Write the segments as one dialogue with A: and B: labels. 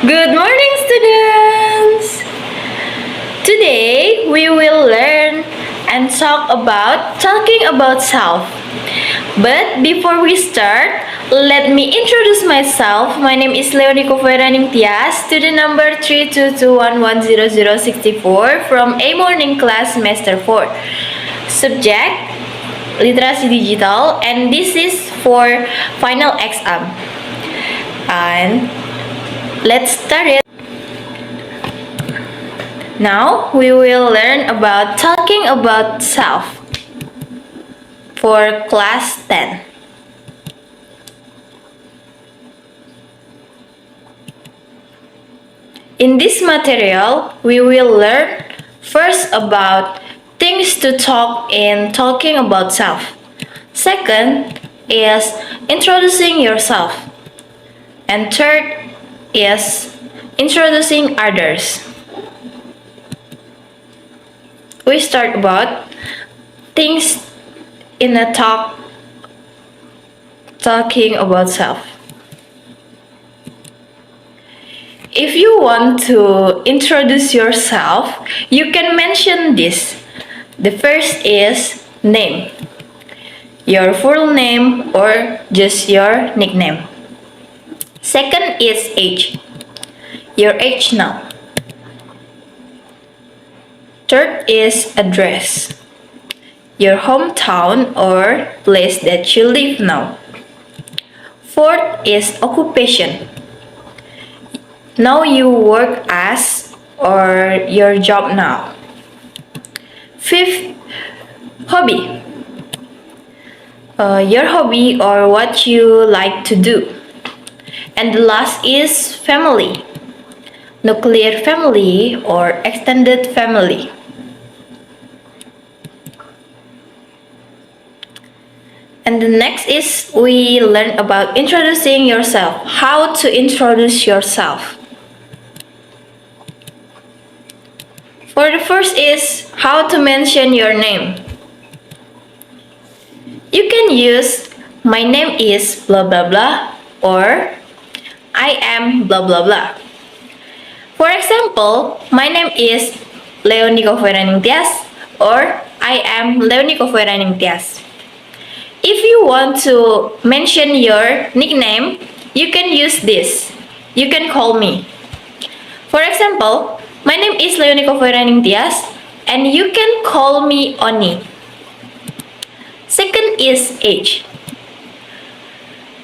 A: Good morning, students! Today, we will learn and talk about talking about self. But before we start, let me introduce myself. My name is Leony Kovoera Ningtias, student number 322110064 from A Morning Class Semester 4. Subject, Literasi Digital, and this is for final exam. And let's start it. Now we will learn about talking about self for class 10. In this material, we will learn first about things to talk in talking about self. Second is introducing yourself. And third is introducing others. We start about things in a talking about self. If you want to introduce yourself, you can mention this. The first is name. Your full name or just your nickname. Second is age. Your age now. Third is address. Your hometown or place that you live now. Fourth is occupation. Now you work as or your job now. Fifth, hobby. Your hobby or what you like to do. And the last is family. Nuclear family or extended family. And the next is we learn about introducing yourself. How to introduce yourself. For the first is how to mention your name. You can use my name is blah blah blah or I am blah blah blah. For example, my name is Leony Kovoera Ningtias or I am Leony Kovoera Ningtias. If you want to mention your nickname, you can use this. You can call me. For example, my name is Leony Kovoera Ningtias and you can call me Oni. Second is age.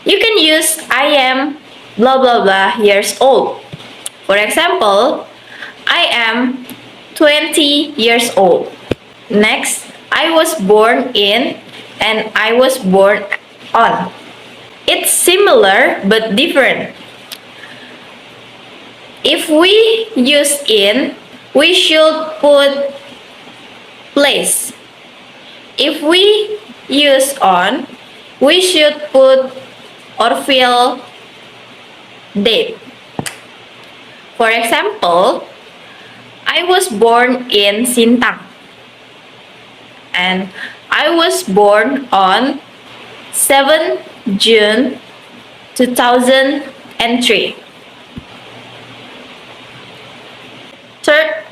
A: You can use I am blah blah blah years old. For example, I am 20 years old. Next, I was born in and I was born on. It's similar but different. If we use in, we should put place. If we use on, we should put or fill date. For example, I was born in Sintang and I was born on 7 June 2003. Third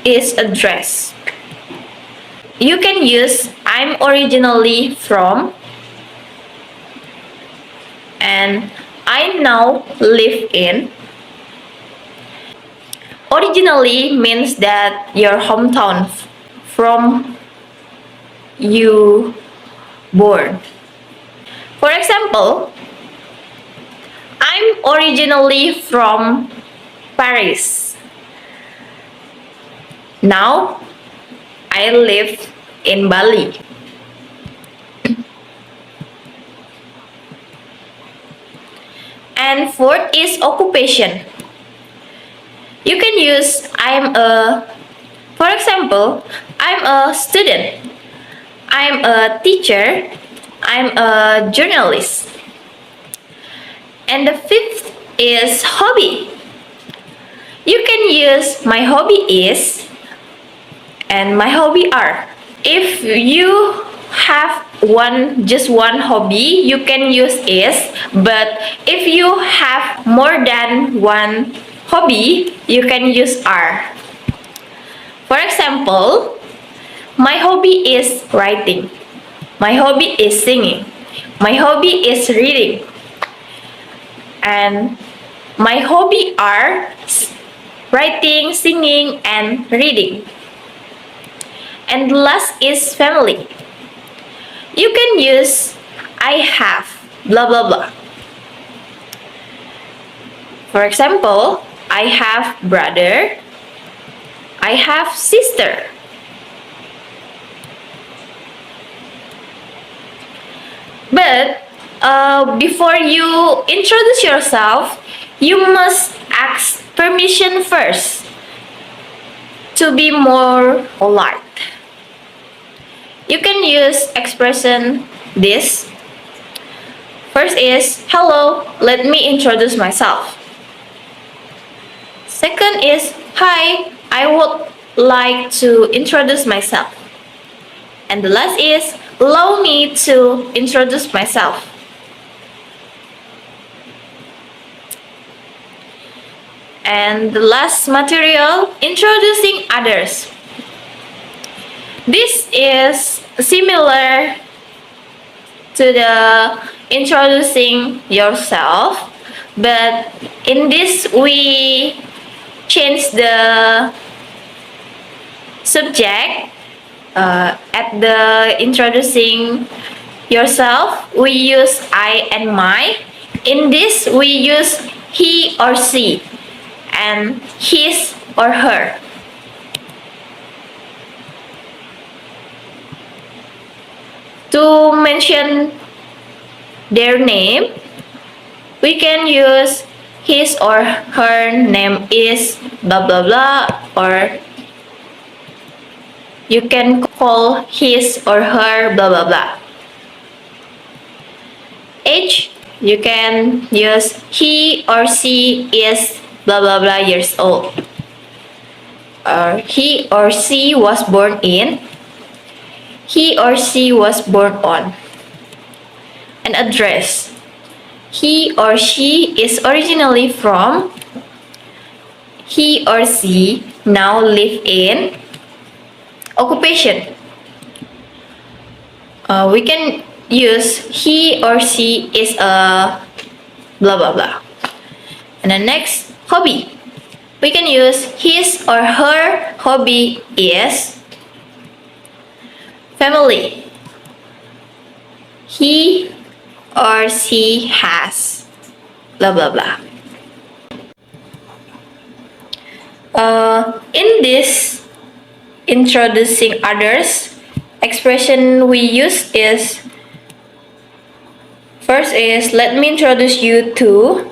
A: is address. You can use I'm originally from and I now live in. Originally means that your hometown from you born. For example, I'm originally from Paris. Now I live in Bali. And fourth is occupation. You can use for example, I'm a student, I'm a teacher, I'm a journalist. And the fifth is hobby. You can use my hobby is and my hobby are. If you have just one hobby, you can use is, but if you have more than one hobby, you can use are. For example, my hobby is writing. My hobby is singing. My hobby is reading. And my hobby are writing, singing, and reading. And the last is family. You can use I have blah blah blah. For example, I have brother. I have sister. But before you introduce yourself, you must ask permission first to be more polite. You can use expression this. First is, hello, let me introduce myself. Second is, hi, I would like to introduce myself. And the last is, allow me to introduce myself. And the last material, introducing others. This is similar to the introducing yourself, but in this we change the subject. At the introducing yourself, we use I and my. In this, we use he or she and his or her. To mention their name, we can use his or her name is blah blah blah, or you can call his or her blah blah blah. Age, you can use he or she is blah blah blah years old. Or he or she was born in. He or she was born on. An address. He or she is originally from. He or she now live in. Occupation. We can use he or she is a blah blah blah. And the next, hobby. We can use his or her hobby is family. He or she has blah blah blah. In this introducing others, expression we use is, first is, let me introduce you to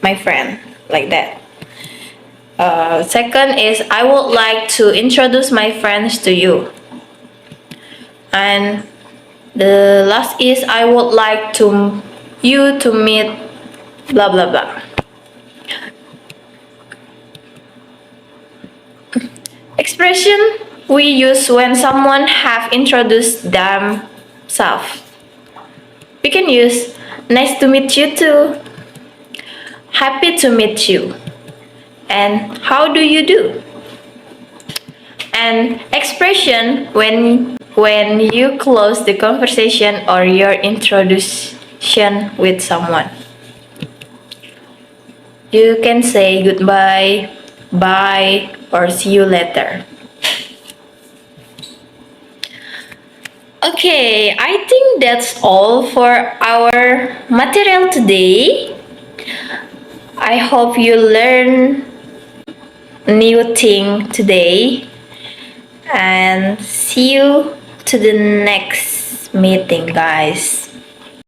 A: my friend, like that. Second is, I would like to introduce my friends to you. And the last is, I would like you to meet blah blah blah. Expression we use when someone have introduced themselves. We can use nice to meet you too, happy to meet you, and how do you do? And expression when you close the conversation or your introduction with someone. You can say goodbye, bye, or see you later. Okay, I think that's all for our material today. I hope you learn new thing today, and see you to the next meeting, guys.